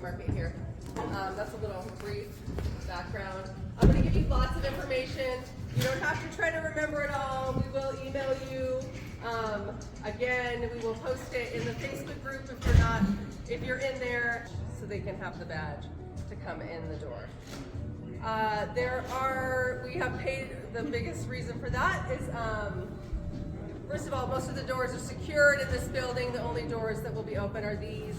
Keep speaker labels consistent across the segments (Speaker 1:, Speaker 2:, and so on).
Speaker 1: market here. That's a little brief background. I'm going to give you lots of information. You don't have to try to remember it all. We will email you. Again, we will post it in the Facebook group if you're in there, so they can have the badge to come in the door. We have paid, the biggest reason for that is, first of all, most of the doors are secured in this building. The only doors that will be open are these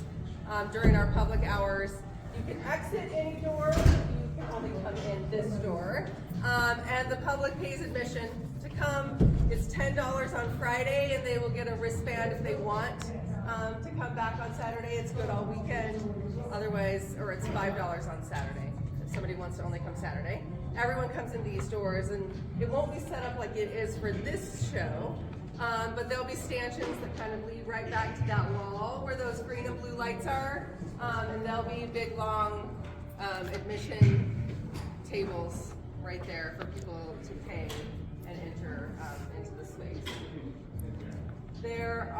Speaker 1: during our public hours. You can exit any door, you can only come in this door. And the public pays admission to come. It's $10 on Friday, and they will get a wristband if they want to come back on Saturday. It's good all weekend. Otherwise, or it's $5 on Saturday if somebody wants to only come Saturday. Everyone comes in these doors, and it won't be set up like it is for this show, but there'll be stanchions that kind of lead right back to that wall where those green and blue lights are, and there'll be big, long admission tables right there for people to pay and enter into the space. There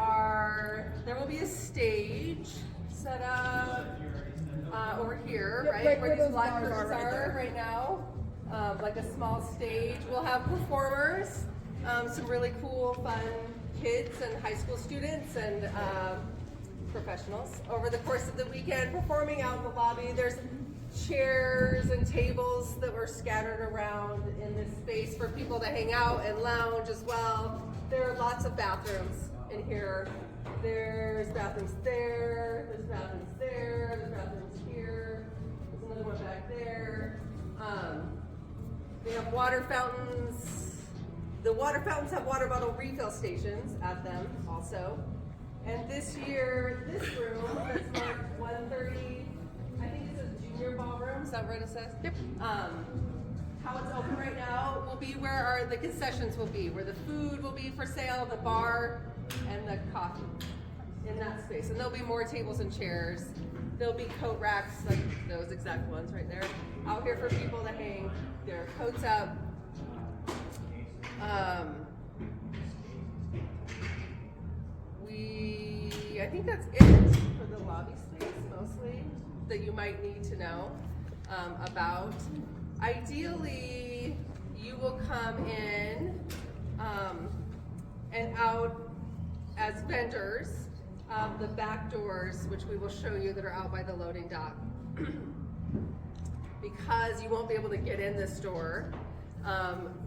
Speaker 1: will be a stage set up over here, right where these black curtains are right now, like a small stage. We'll have performers, some really cool, fun kids and high school students and professionals over the course of the weekend performing out in the lobby. There's chairs and tables that were scattered around in this space for people to hang out and lounge as well. There are lots of bathrooms in here. There's bathrooms there, there's bathrooms there, there's bathrooms here, there's another one back there. They have water fountains. The water fountains have water bottle refill stations at them also. And this year, this room that's marked 130, I think it's a junior ballroom, is that what it says? Yep. How it's open right now will be where the concessions will be, where the food will be for sale, the bar, and the coffee in that space. And there'll be more tables and chairs. There'll be coat racks, like those exact ones right there, out here for people to hang their coats up. I think that's it for the lobby space mostly that you might need to know about. Ideally, you will come in and out as vendors of the back doors, which we will show you, that are out by the loading dock, because you won't be able to get in this door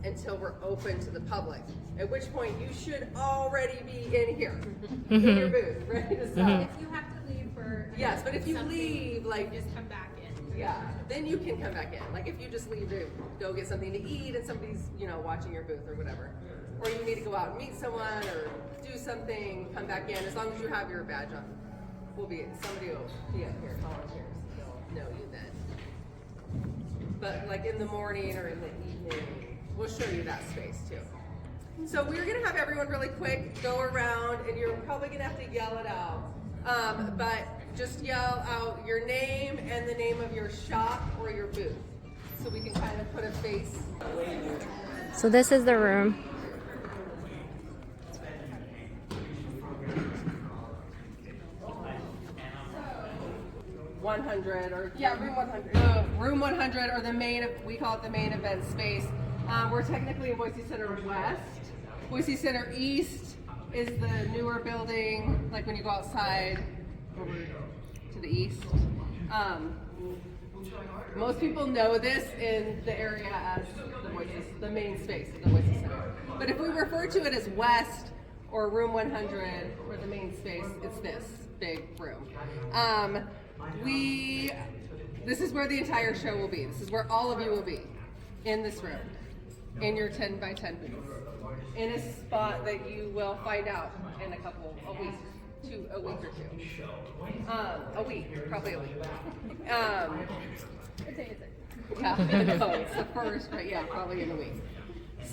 Speaker 1: until we're open to the public, at which point you should already be in here, in your booth, ready to sell.
Speaker 2: If you have to leave for
Speaker 1: yes, but if you leave, like,
Speaker 2: just come back in.
Speaker 1: Yeah, then you can come back in. Like if you just leave to go get something to eat and somebody's, watching your booth or whatever, or you need to go out and meet someone or do something, come back in. As long as you have your badge on, somebody will be up here, volunteers. They'll know you then. But like in the morning or in the evening, we'll show you that space too. So we're gonna have everyone really quick go around, and you're probably gonna have to yell it out. But just yell out your name and the name of your shop or your booth, so we can kind of put a face.
Speaker 3: So this is the room.
Speaker 1: Room 100. Room 100, or the main, we call it the main event space. We're technically in Boise Center West. Boise Center East is the newer building, like when you go outside over to the east. Most people know this in the area as the main space of the Boise Center. But if we refer to it as West or Room 100 or the main space, it's this big room. This is where the entire show will be. This is where all of you will be, in this room, in your 10 by 10 booth, in a spot that you will find out in a week or two. A week, probably a week.
Speaker 2: What day is it?
Speaker 1: Yeah, no, it's the first, but yeah, probably in a week.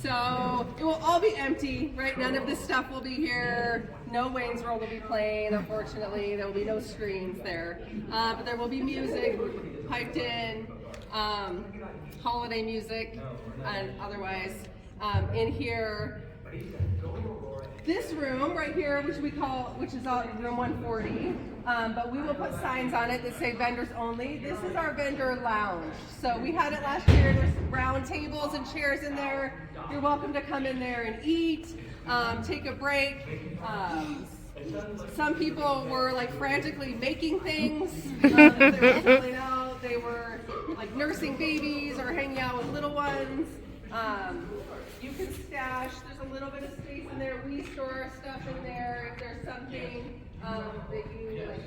Speaker 1: So it will all be empty, right? None of this stuff will be here. No Wayne's World will be playing, unfortunately. There will be no screens there. But there will be music piped in, holiday music, and otherwise in here. this room right here, which is room 140, but we will put signs on it that say vendors only. This is our vendor lounge. So we had it last year. There's round tables and chairs in there. You're welcome to come in there and eat, take a break. Some people were like frantically making things that they were pulling out. They were like nursing babies or hanging out with little ones. You can stash, there's a little bit of space in there. We store our stuff in there. If there's something that you like,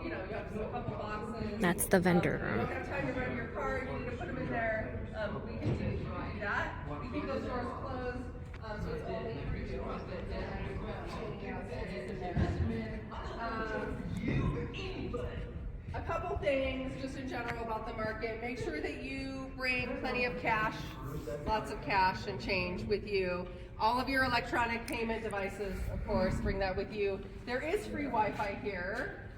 Speaker 1: you know, you have a couple boxes.
Speaker 3: That's the vendor
Speaker 1: You
Speaker 3: room.
Speaker 1: don't have time to run your car, you need to put them in there. We can do that. We keep those doors closed, so it's only for you. A couple things just in general about the market. Make sure that you bring plenty of cash, lots of cash and change with you. All of your electronic payment devices, of course, bring that with you. There is free Wi-Fi here,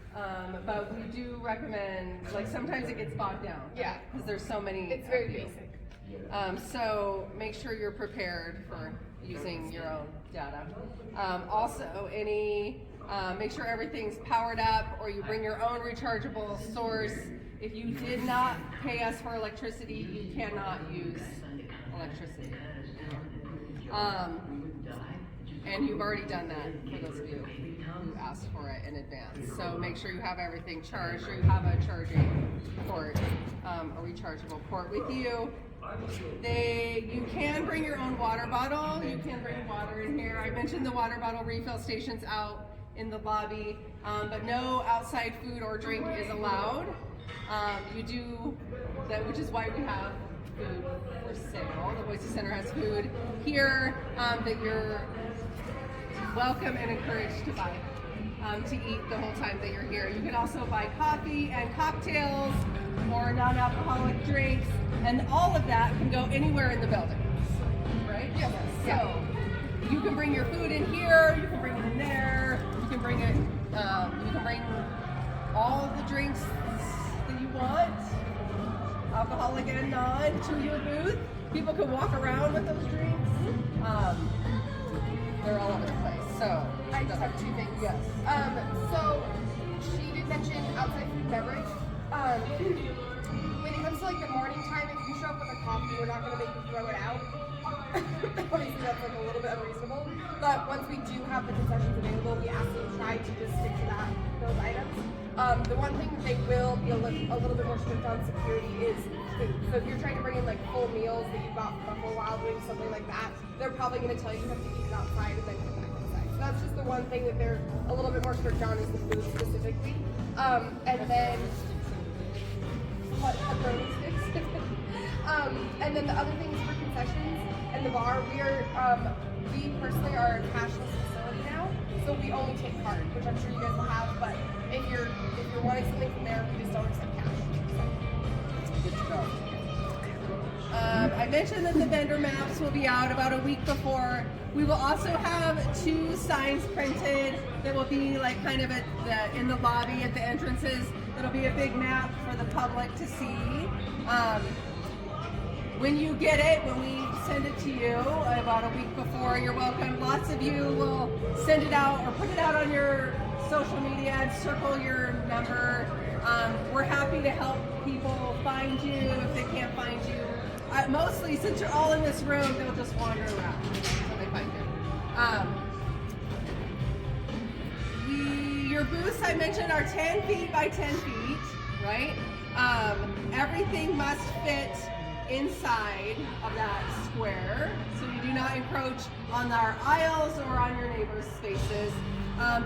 Speaker 1: but we do recommend, like sometimes it gets bogged down.
Speaker 4: Yeah.
Speaker 1: Because there's so many.
Speaker 4: It's very basic.
Speaker 1: So make sure you're prepared for using your own data. Also, make sure everyth's powered up, or you bring your own rechargeable source. If you did not pay us for electricity, you cannot use electricity. And you've already done that for those of you who asked for it in advance. So make sure you have everything charged, or you have a charging port, a rechargeable port with you. You can bring your own water bottle. You can bring water in here. I mentioned the water bottle refill stations out in the lobby, but no outside food or drink is allowed. You do that, which is why we have food for sale. The Boise Center has food here that you're welcome and encouraged to buy to eat the whole time that you're here. You can also buy coffee and cocktails or non-alcoholic drinks, and all of that can go anywhere in the building, right?
Speaker 4: Yes.
Speaker 1: So you can bring your food in here, you can bring it in there, you can bring it, you can bring all the drinks that you want, alcoholic and non, to your booth. People can walk around with those drinks. They're all over the place. So
Speaker 4: I just have two things.
Speaker 1: Yes.
Speaker 4: So she did mention outside food and beverage. When it comes to like the morning time, if you show up with a coffee, we're not going to make you throw it out. Obviously, that's like a little bit unreasonable. But once we do have the concessions available, we ask them to try to just stick to those items. The one thing they will be a little bit more strict on security is food. So if you're trying to bring in like full meals that you've got from Buffalo Wild Wings, something like that, they're probably going to tell you have to eat it outside and then come back inside. So that's just the one thing that they're a little bit more strict on, is the food specifically. And then pepperoni sticks. And then the other thing is for concessions and the bar. We personally are a cashless facility now, so we only take card, which I'm sure you guys will have. But if you're wanting something from there, we just don't accept cash.
Speaker 1: Good to go. I mentioned that the vendor maps will be out about a week before. We will also have 2 signs printed that will be like kind of in the lobby at the entrances. It'll be a big map for the public to see. When you get it, when we send it to you about a week before, you're welcome. Lots of you will send it out or put it out on your social media and circle your number. We're happy to help people find you if they can't find you. Mostly, since you're all in this room, they'll just wander around until they find you. Your booths, I mentioned, are 10 feet by 10 feet, right? Everything must fit inside of that square, so you do not encroach on our aisles or on your neighbors' spaces.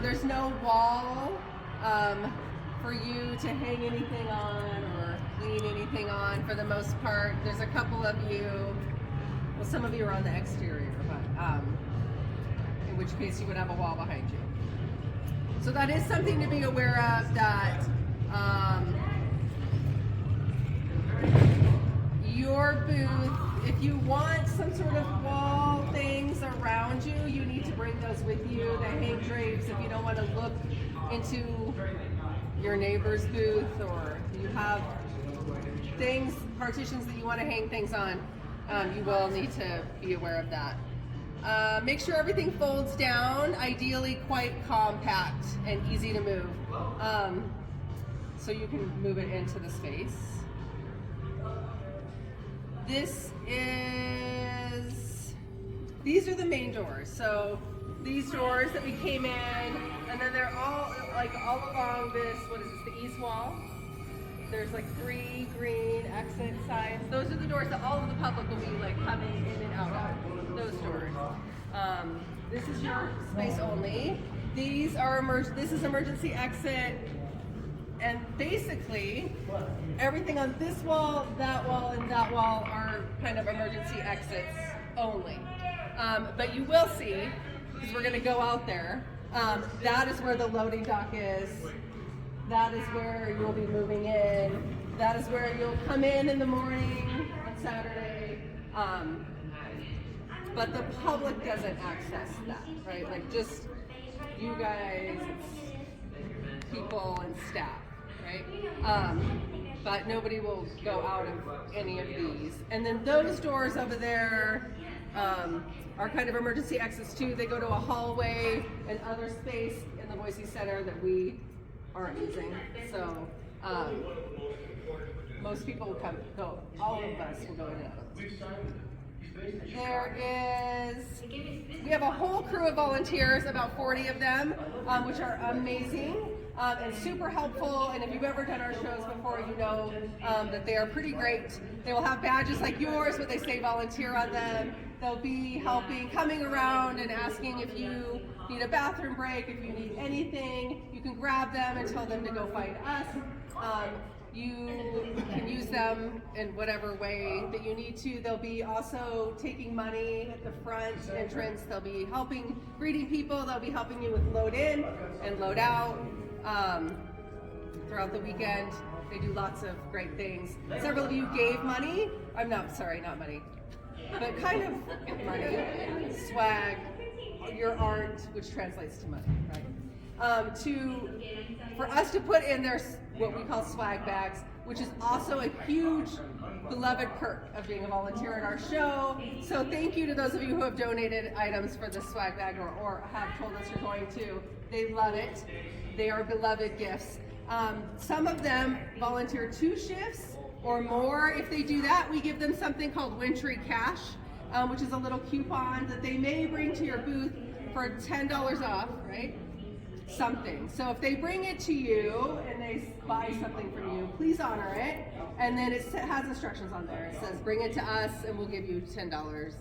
Speaker 1: There's no wall for you to hang anything on or clean anything on for the most part. There's a couple of you, well, some of you are on the exterior, but in which case you would have a wall behind you. So that is something to be aware of, that your booth, if you want some sort of wall things around you, you need to bring those with you. The hang drapes, if you don't want to look into your neighbor's booth, or you have things, partitions that you want to hang things on, you will need to be aware of that. Make sure everything folds down, ideally quite compact and easy to move. So you can move it into the space. These are the main doors. So these doors that we came in, and then they're all along this, what is this, the east wall? There's like 3 green exit signs. Those are the doors that all of the public will be like coming in and out of, those doors. This is your space only. These are this is emergency exit. And basically, everything on this wall, and that wall are kind of emergency exits only. But you will see, because we're gonna go out there, that is where the loading dock is. That is where you'll be moving in. That is where you'll come in the morning on Saturday. But the public doesn't access that, right? Like just you guys, people and staff, right? But nobody will go out of any of these. And then those doors over there are kind of emergency exits too. They go to a hallway and other space in the Boise Center that we aren't using. So most people will go, all of us will go in and out of those. We have a whole crew of volunteers, about 40 of them, which are amazing and super helpful. And if you've ever done our shows before, you know that they are pretty great. They will have badges like yours, but they say volunteer on them. They'll be helping, coming around and asking if you need a bathroom break, if you need anything. You can grab them and tell them to go find us. You can use them in whatever way that you need to. They'll be also taking money at the front entrance. They'll be helping, greeting people. They'll be helping you with load in and load out throughout the weekend. They do lots of great things. Several of you gave money. Not money, but kind of money, swag, your art, which translates to money, right? For us to put in their what we call swag bags, which is also a huge beloved perk of being a volunteer at our show. So thank you to those of you who have donated items for the swag bag or have told us you're going to. They love it. They are beloved gifts. Some of them volunteer 2 shifts or more. If they do that, we give them something called wintry cash, which is a little coupon that they may bring to your booth for $10 off, right? Something. So if they bring it to you and they buy something from you, please honor it. And then it has instructions on there. It says bring it to us and we'll give you $10.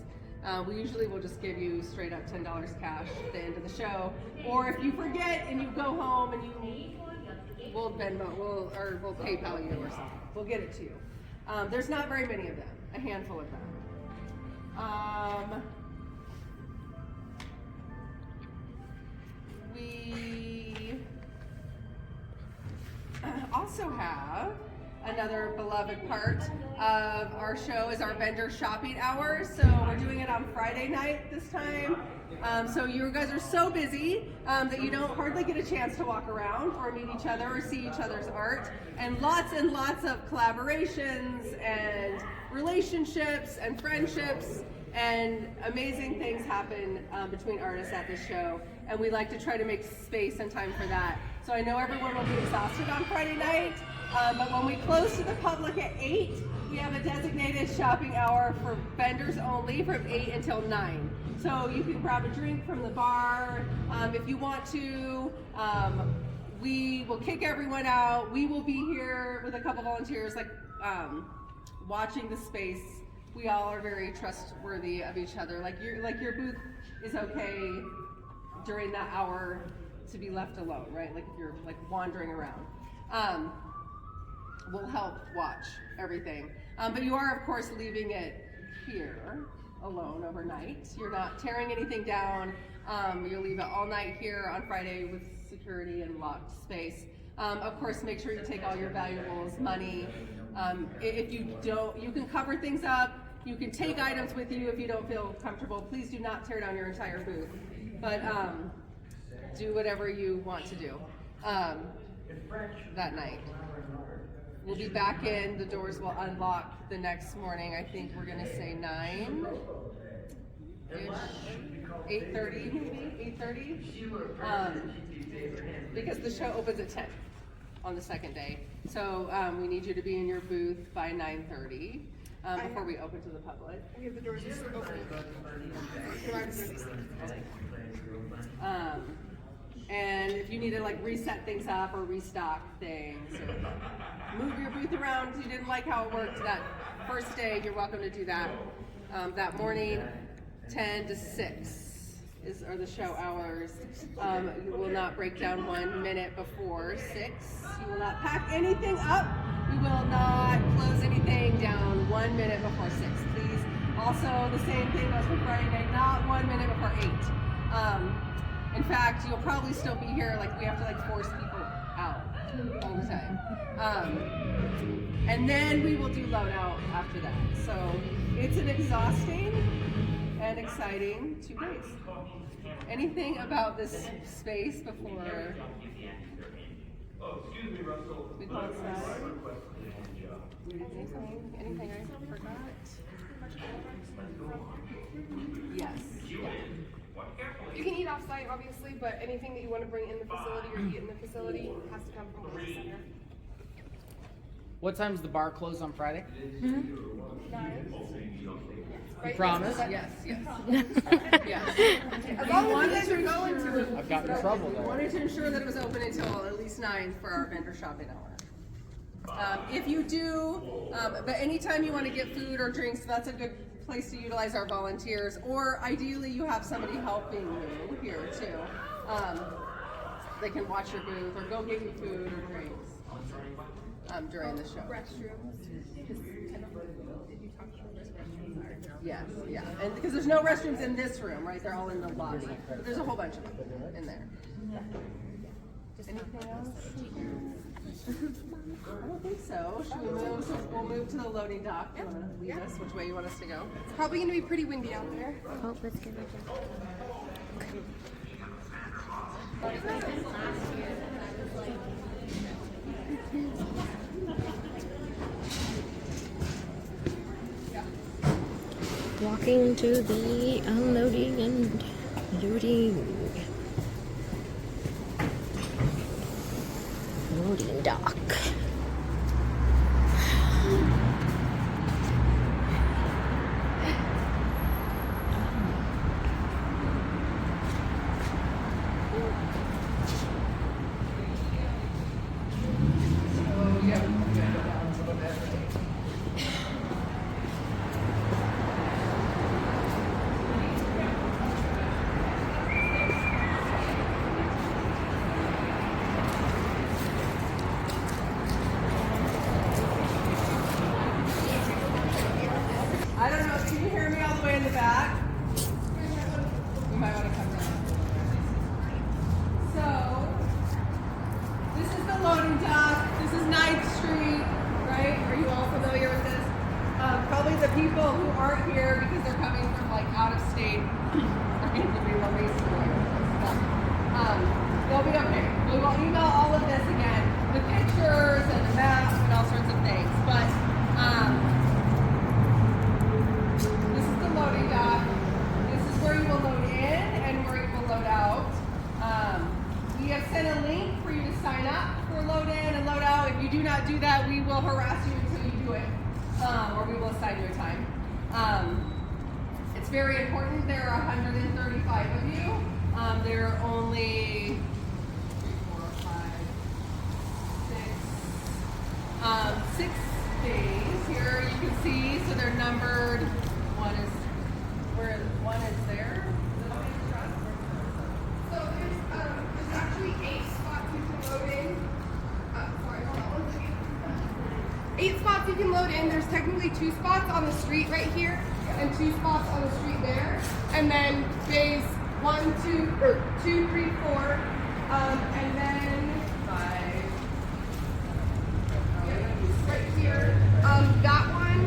Speaker 1: We usually will just give you straight up $10 cash at the end of the show. Or if you forget and you go home and we'll Venmo, we'll PayPal you or something. We'll get it to you. There's not very many of them, a handful of them. We also have another beloved part of our show is our vendor shopping hours. So we're doing it on Friday night this time. So you guys are so busy that you don't hardly get a chance to walk around or meet each other or see each other's art. And lots of collaborations and relationships and friendships and amazing things happen between artists at this show. And we like to try to make space and time for that. So I know everyone will be exhausted on Friday night, but when we close to the public at 8, we have a designated shopping hour for vendors only from 8 until 9. So you can grab a drink from the bar if you want to. We will kick everyone out. We will be here with a couple volunteers, watching the space. We all are very trustworthy of each other. Like your booth is okay during that hour to be left alone, right? Like if you're wandering around. We'll help watch everything. But you are, of course, leaving it here alone overnight. You're not tearing anything down. You'll leave it all night here on Friday with security and locked space. Of course, make sure you take all your valuables, money. If you don't, you can cover things up. You can take items with you if you don't feel comfortable. Please do not tear down your entire booth. But do whatever you want to do that night. We'll be back in. The doors will unlock the next morning. I think we're going to say 9. 8:30 maybe, 8:30. Because the show opens at 10 on the second day. So we need you to be in your booth by 9:30 before we open to the public.
Speaker 4: We have the doors open.
Speaker 1: And if you need to like reset things up or restock things or move your booth around because you didn't like how it worked that first day, you're welcome to do that. That morning, 10 to 6 are the show hours. You will not break down 1 minute before 6. You will not pack anything up. You will not close anything down 1 minute before 6, please. Also, the same thing goes for Friday night, not 1 minute before 8. In fact, you'll probably still be here, like we have to like force people out all the time. And then we will do load out after that. So it's an exhausting and exciting 2 days. Anything about this space before we call it Saturday? Anything I forgot? Yes. Yeah.
Speaker 4: You can eat off-site, obviously, but anything that you want to bring in the facility or eat in the facility has to come from the center.
Speaker 5: What time's the bar close on Friday?
Speaker 4: 9.
Speaker 5: You promise?
Speaker 1: Yes. Yes.
Speaker 4: As long as you guys are going to it.
Speaker 5: I've gotten in trouble
Speaker 1: We
Speaker 5: there.
Speaker 1: wanted to ensure that it was open until at least 9 for our vendor shopping hour. If you do, but anytime you want to get food or drinks, that's a good place to utilize our volunteers. Or ideally, you have somebody helping you here too. They can watch your booth or go get you food or drinks during the show.
Speaker 4: Restrooms. Did you talk to where restrooms are?
Speaker 1: Yes, yeah, and because there's no restrooms in this room, right? They're all in the lobby. But there's a whole bunch of them in there. Anything else? I don't think so. Should we move? So we'll move to the loading dock. You want to lead us? Which way you want us to go?
Speaker 4: It's probably going to be pretty windy out there.
Speaker 3: Oh, let's get it done. Walking to the unloading and loading. Loading dock.
Speaker 1: I don't know. Can you hear me all the way in the back? You might want to come down. So, this is the loading dock. This is 9th Street, right? Are you all familiar with this? Probably the people who aren't here because they're coming from like out of state are going to be released. They'll be okay. We will email all of this again, the pictures and the maps and all sorts of things. But this is the loading dock. This is where you will load in and where you will load out. We have sent a link for you to sign up for load in and load out. If you do not do that, we will harass you until you do it, or we will assign you a time. It's very important. There are 135 of you. There are only 6 days here. You can see, so they're numbered. One is there.
Speaker 4: So there's actually 8 spots you can load in. Sorry, hold on 1 second. 8 spots you can load in. There's technically 2 spots on the street right here and 2 spots on the street there. And then bays 1, 2, 3, 4, and then 5. Right here. That one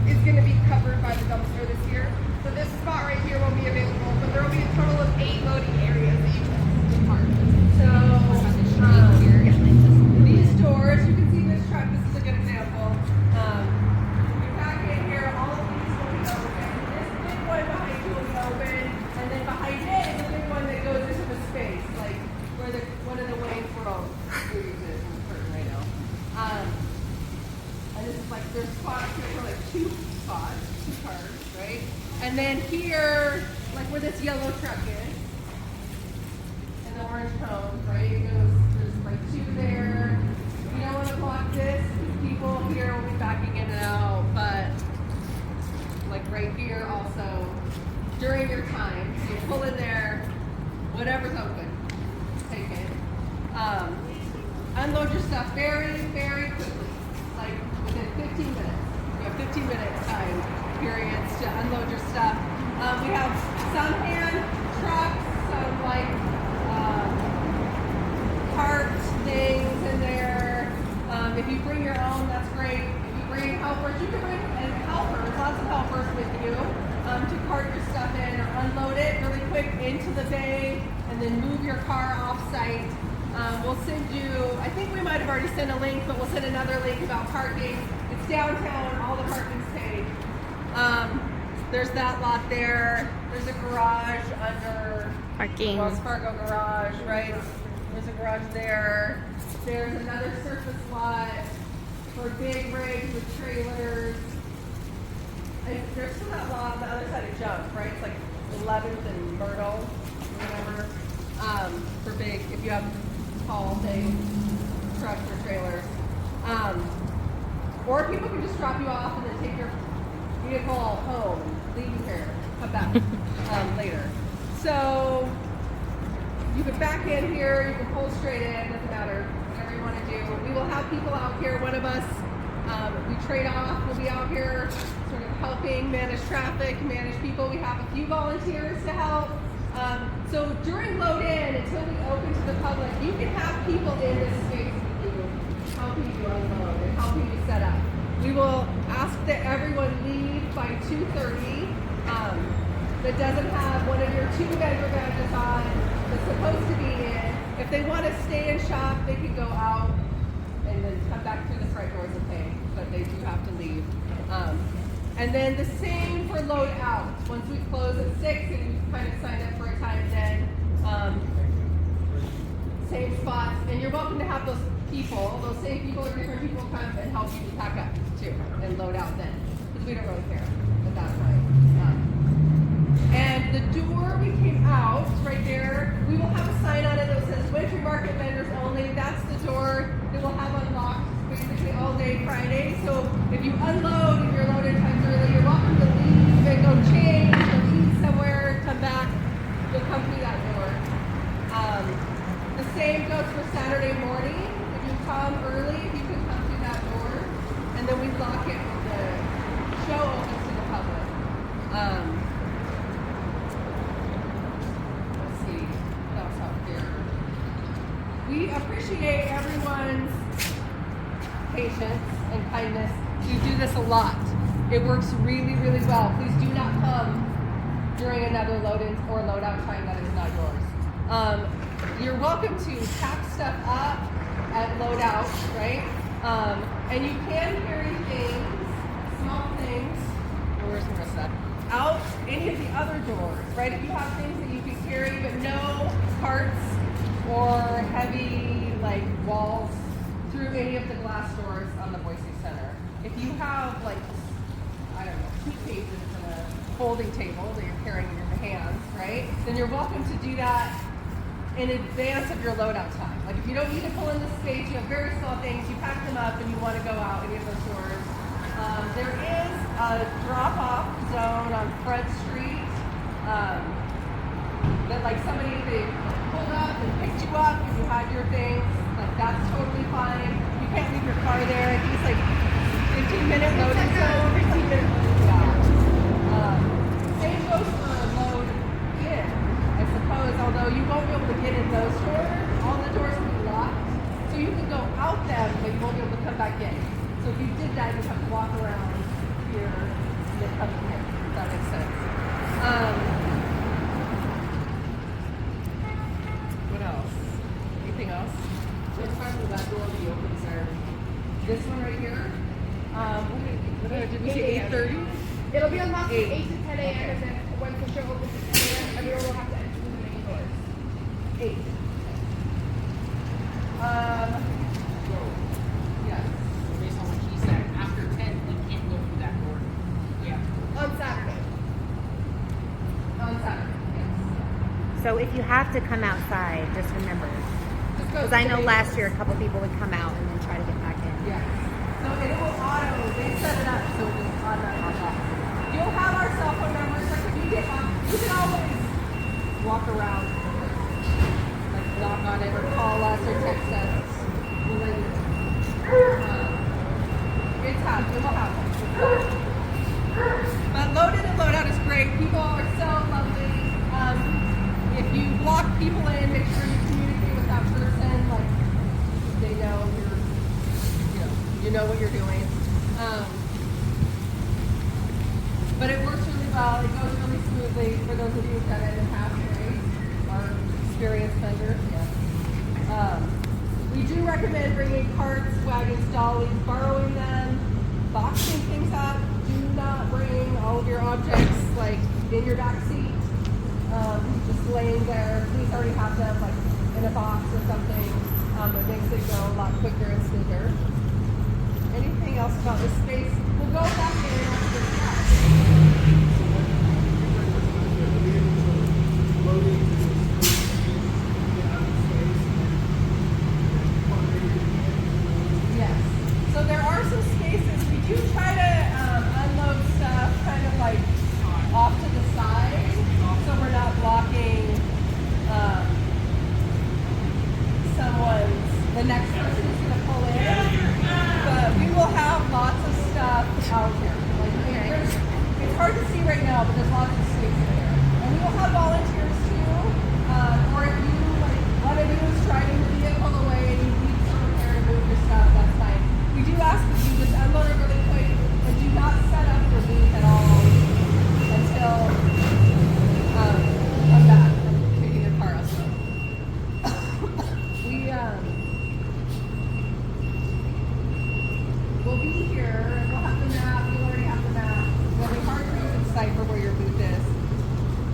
Speaker 4: is going to be covered by the dumpster this year. So this spot right here won't be available, but there will be a total of 8 loading areas that you can park.
Speaker 1: So these doors, you can see this truck. This is a good example. You pack in here, all of these will be open. This big one behind you will be open. like there's spots here for like 2 spots, 2 cars, right? And then here, like where this yellow truck is, and the orange tone, right? It goes, there's like 2 there. You don't want to block this because people here will be backing in and out, but like right here also, during your time, so you pull in there, whatever's open, take it. Unload your stuff very, very quickly, like within 15 minutes. You have 15-minute time periods to unload your stuff. We have some hand trucks, some like cart things in there. If you bring your own, that's great. If you bring helpers, you can bring helpers, lots of helpers with you to cart your stuff in or unload it really quick into the bay and then move your car off-site. We'll send you, I think we might have already sent a link, but we'll send another link about parking. It's downtown, all the parking's paid. There's that lot there. There's a garage under
Speaker 3: Parking.
Speaker 1: Wells Fargo garage, right? There's a garage there. There's another surface lot for big rigs with trailers. And there's still that lot on the other side of Jump, right? It's like 11th and Myrtle, or whatever. For big, if you have tall things, trucks or trailers. Or people can just drop you off and then take your vehicle home, leave you here, come back later. So you can back in here, you can pull straight in, doesn't matter, whatever you want to do. We will have people out here, one of us, we trade off, we'll be out here sort of helping manage traffic, manage people. We have a few volunteers to help. So during load in, until we open to the public, you can have people in this space with you, helping you unload and helping you set up. We will ask that everyone leave by 2:30. That doesn't have one of your 2 vendor badges on, that's supposed to be in. If they want to stay and shop, they can go out and then come back through the front doors and pay, but they do have to leave. And then the same for load out. Once we close at 6 and you kind of signed up for a time then, same spots. And you're welcome to have those people, those same people or different people come and help you pack up too and load out then. Because we don't really care at that point. And the door we came out, right there, we will have a sign on it that says Wintry Market Vendors Only. That's the door that we'll have unlocked basically all day Friday. So if you unload and your load-in time's early, you're welcome to leave and go change or eat somewhere, come back, you'll come through that door. The same goes for Saturday morning. If you come early, you can come through that door. And then we lock it when the show opens to the public. Let's see what else out here. We appreciate everyone's patience and kindness. We do this a lot. It works really, really well. Please do not come during another load-in or load-out time that is not yours. You're welcome to pack stuff up at load-out, right? And you can carry things, small things, where's Marissa? Out any of the other doors, right? If you have things that you can carry, but no carts or heavy like walls through any of the glass doors on the Boise Center. If you have like, I don't know, suitcases and a folding table that you're carrying in your hands, right? Then you're welcome to do that in advance of your loadout time. Like if you don't need to pull in the space, you have very small things, you pack them up and you want to go out any of those doors. There is a drop-off zone on Front Street that like somebody, they pulled up and picked you up and you had your things. Like that's totally fine. You can't leave your car there. I think it's like 15-minute loading zone. 15-minute loading zone. Same goes for load in, I suppose, although you won't be able to get in those doors. All the doors will be locked. So you can go out them, but you won't be able to come back in. So if you did that, you'd have to walk around here and then come in, if that makes sense. What else? Anything else? What time will that door be open, sir? This one right here? Did we say 8:30?
Speaker 4: It'll be unlocked from 8
Speaker 1: 8.
Speaker 4: to 10 a.m.
Speaker 1: Okay.
Speaker 4: and then once the show opens at 10 a.m., everyone will have to enter through the main doors.
Speaker 1: 8. Yes.
Speaker 5: Based on what he said, after 10
Speaker 6: So if you have to come outside, just remember.
Speaker 1: Just go
Speaker 6: Because I know
Speaker 1: straight.
Speaker 6: last year a couple people would come out and then try to get back in.
Speaker 1: Yes. So it will they set it up so it just automatically locks. You'll have our cell phone numbers. Like if you get locked, you can always walk around, like knock on it or call us or text us. We'll let you know. It will happen. But load in and load out is great. People are so lovely. If you block people in, make sure you communicate with that person. Like they know you know what you're doing. But it works really well. It goes really smoothly for those of you who've done it in the past, right? Our experienced vendors. Yeah. We do recommend bringing carts, wagons, dollies, borrowing them, boxing things up. Do not bring all of your objects like in your back seat, just laying there. Please already have them like in a box or something. It makes it go a lot quicker and smoother. Anything else about this space? We'll go back in after this class. Yes. So there are some spaces. We do try to unload stuff kind of like off to the side, so we're not blocking the next person who's going to pull in. But we will have lots of stuff out here. Like it's hard to see right now, but there's lots of space in here. And we will have volunteers too. Or if you want to do is driving the vehicle away and you need someone here to move your stuff, that's fine. We do ask that you just unload it really quick and do not set up your booth at all until I'm back from taking your car out. We'll be here, we'll have the map, you already have the map. It'll be hard for you to decipher where your booth is.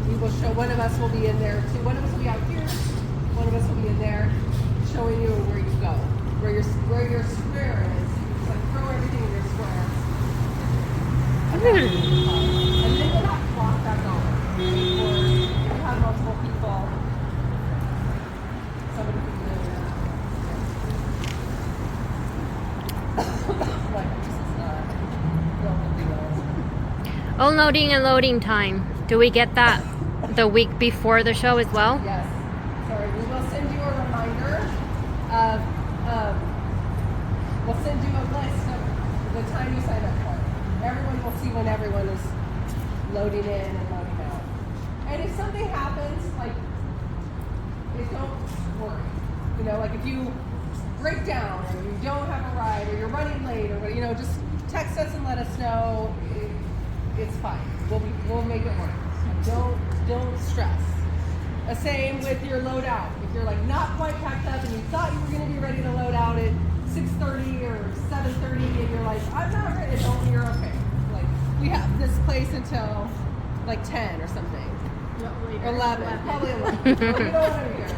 Speaker 1: We will show, one of us will be in there too. One of us will be out here, one of us will be in there, showing you where you go, where your square is. Just like throw everything in your square. And then we'll have to walk back over. Or if you have multiple people, somebody can do it.
Speaker 3: Unloading and loading time. Do we get that the week before the show as well?
Speaker 1: Yes. Sorry, we will send you a reminder of, we'll send you a list of the time you sign up for. Everyone will see when everyone is loading in and loading out. And if something happens, like, don't worry. You know, like if you break down or you don't have a ride or you're running late or, just text us and let us know. It's fine. We'll make it work. Don't stress. The same with your load out. If you're like not quite packed up and you thought you were going to be ready to load out at 6:30 or 7:30 and you're like, I'm not ready. Don't, you're okay. Like we have this place until like 10 or something.
Speaker 2: Later.
Speaker 1: 11. Probably 11. Well, you don't want to be here.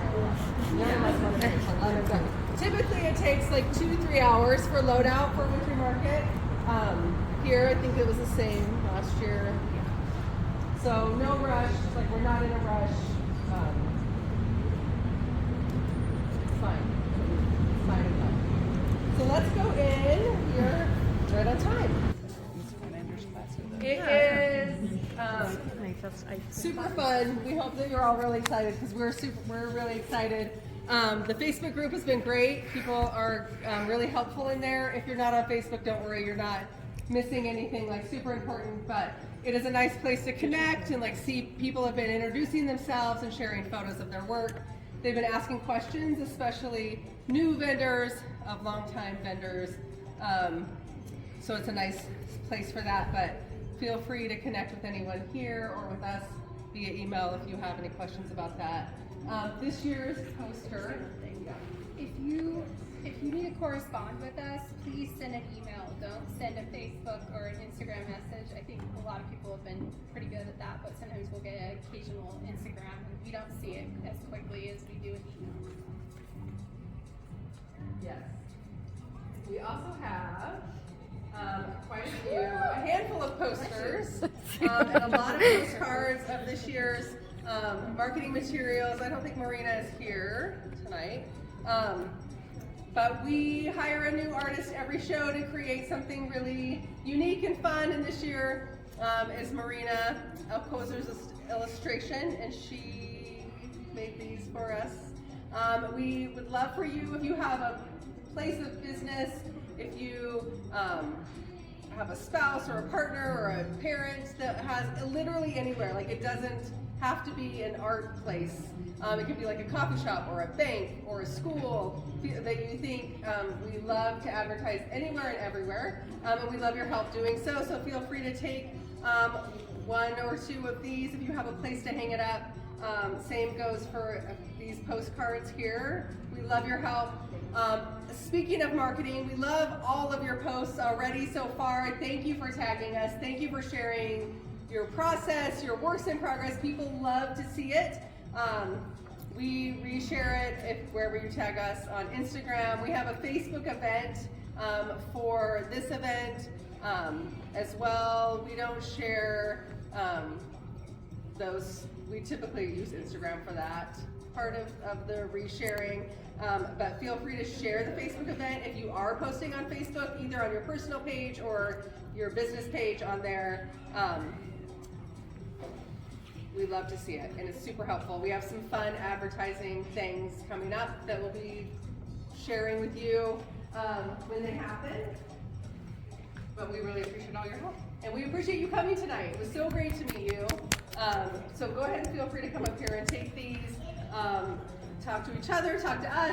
Speaker 1: None of us want to be here till 11. Typically it takes like 2-3 hours for load out for Wintry Market. Here I think it was the same last year. So no rush, like we're not in a rush. It's fine. It's fine and fine. So let's go in here right on time. It is super fun. We hope that you're all really excited because we're really excited. The Facebook group has been great. People are really helpful in there. If you're not on Facebook, don't worry, you're not missing anything like super important, but it is a nice place to connect and like see people have been introducing themselves and sharing photos of their work. They've been asking questions, especially new vendors of longtime vendors. So it's a nice place for that, but feel free to connect with anyone here or with us via email if you have any questions about that. This year's poster.
Speaker 2: If you need to correspond with us, please send an email. Don't send a Facebook or an Instagram message. I think a lot of people have been pretty good at that, but sometimes we'll get an occasional Instagram and we don't see it as quickly as we do an email.
Speaker 1: Yes. We also have a handful of posters and a lot of postcards of this year's marketing materials. I don't think Marina is here tonight. But we hire a new artist every show to create something really unique and fun. And this year is Marina Alcoser's illustration, and she made these for us. We would love for you, if you have a place of business, if you have a spouse or a partner or a parent that has literally anywhere, like it doesn't have to be an art place. It could be like a coffee shop or a bank or a school that you think we love to advertise anywhere and everywhere. And we love your help doing so. So feel free to take one or two of these if you have a place to hang it up. Same goes for these postcards here. We love your help. Speaking of marketing, we love all of your posts already so far. Thank you for tagging us. Thank you for sharing your process, your works in progress. People love to see it. We reshare it wherever you tag us on Instagram. We have a Facebook event for this event as well. We don't share those. We typically use Instagram for that part of the resharing. But feel free to share the Facebook event if you are posting on Facebook, either on your personal page or your business page on there. We love to see it, and it's super helpful. We have some fun advertising things coming up that we'll be sharing with you when they happen. But we really appreciate all your help. And we appreciate you coming tonight. It was so great to meet you. So go ahead and feel free to come up here and take these, talk to each other, talk to us.